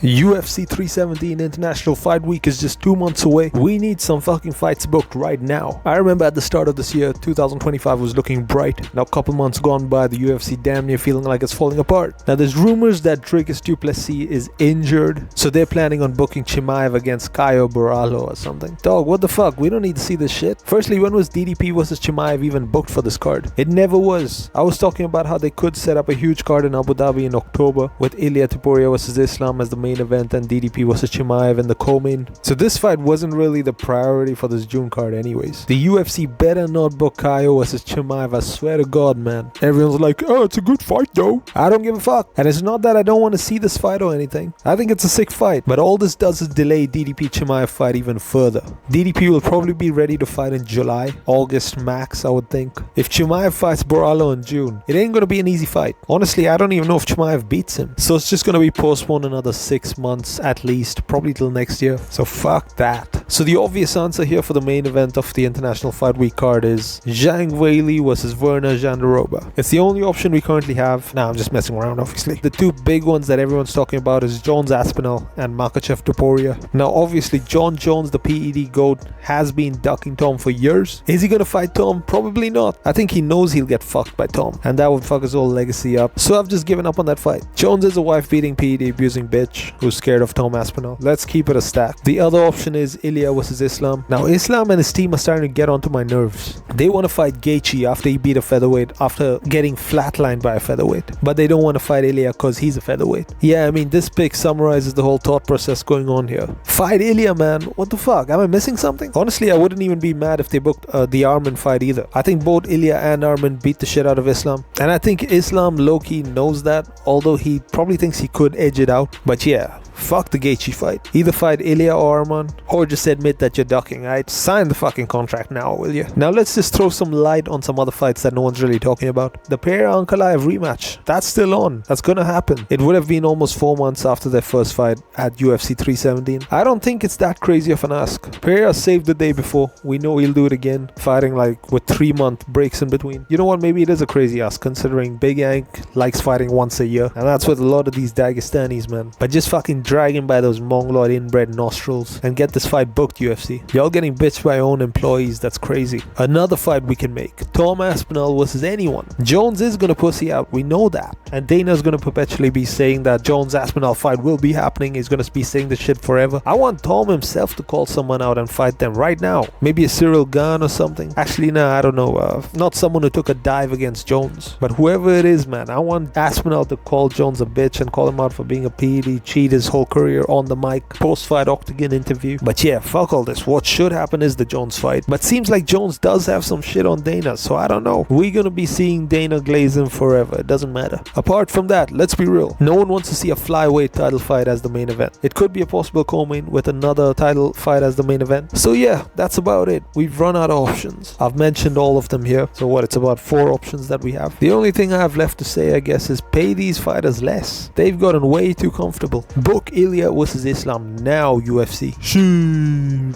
UFC 317 International Fight Week is just 2 months away. We need some fucking fights booked right now. I remember at the start of this year, 2025 was looking bright. Now a couple months gone by, the UFC damn near feeling like it's falling apart. Now there's rumors that Dricus Du Plessis is injured, so they're planning on booking Chimaev against Caio Borralho or something. Dog, what the fuck? We don't need to see this shit. Firstly, when was DDP versus Chimaev even booked for this card? It never was. I was talking about how they could set up a huge card in Abu Dhabi in October with Ilia Topuria versus Islam as the main event and DDP versus Chimaev in the co-main. So this fight wasn't really the priority for this June card anyways. The UFC better not book Caio versus Chimaev, I swear to God, man. Everyone's like, oh, it's a good fight though. I don't give a fuck. And it's not that I don't want to see this fight or anything. I think it's a sick fight, but all this does is delay DDP Chimaev fight even further. DDP will probably be ready to fight in July, August max, I would think. If Chimaev fights Borralho in June, it ain't gonna be an easy fight. Honestly, I don't even know if Chimaev beats him. So it's just gonna be postponed another 6 months at least, probably till next year. So fuck that. So the obvious answer here for the main event of the International Fight Week card is Zhang Weili versus Werner Jandiroba. It's the only option we currently have. Nah, I'm just messing around, obviously. The two big ones that everyone's talking about is Jones Aspinall and Makhachev Topuria. Now obviously Jon Jones, the PED GOAT, has been ducking Tom for years. Is he gonna fight Tom? Probably not. I think he knows he'll get fucked by Tom, and that would fuck his whole legacy up. So I've just given up on that fight. Jones is a wife-beating PED abusing bitch who's scared of Tom Aspinall. Let's keep it a stack. The other option is Ilia versus Islam. Now Islam and his team are starting to get onto my nerves. They want to fight Gaethje after he beat a featherweight after getting flatlined by a featherweight, but they don't want to fight Ilia because he's a featherweight. Yeah, I mean, this pick summarizes the whole thought process going on here. Fight Ilia, man. What the fuck? Am I missing something? Honestly, I wouldn't even be mad if they booked the Arman fight either. I think both Ilia and Arman beat the shit out of Islam, and I think Islam low-key knows that, although he probably thinks he could edge it out. But yeah, fuck the Gaethje fight. Either fight Ilia or Arman, or just admit that you're ducking, right? Sign the fucking contract now, will you? Now let's just throw some light on some other fights that no one's really talking about. The Pereira Ankalaev rematch, that's still on. That's gonna happen. It would have been almost 4 months after their first fight at UFC 317. I don't think it's that crazy of an ask. Pereira saved the day before. We know he'll do it again, fighting like with 3-month breaks in between. You know what? Maybe it is a crazy ask considering Big Ank likes fighting once a year, and that's with a lot of these Dagestanis, man. But just fucking drag him by those mongoloid inbred nostrils and get this fight booked, UFC. Y'all getting bitched by your own employees, that's crazy. Another fight we can make, Tom Aspinall versus anyone. Jones is gonna pussy out, we know that, and Dana's gonna perpetually be saying that Jones Aspinall fight will be happening. He's gonna be saying this shit forever. I want Tom himself to call someone out and fight them right now. Maybe a Cyril Gane or something. Actually, nah, I don't know. Not someone who took a dive against Jones, but whoever it is, man, I want Aspinall to call Jones a bitch and call him out for being a PED, cheat his whole career on the mic, post-fight octagon interview. But yeah, fuck all this. What should happen is the Jones fight. But seems like Jones does have some shit on Dana, so I don't know. We're gonna be seeing Dana glaze him forever. It doesn't matter. Apart from that, let's be real. No one wants to see a flyweight title fight as the main event. It could be a possible co-main with another title fight as the main event. So yeah, that's about it. We've run out of options. I've mentioned all of them here. So what, it's about 4 options that we have. The only thing I have left to say, I guess, is pay these fighters less. They've gotten way too comfortable. Book Ilia versus Islam now, UFC. Shoo.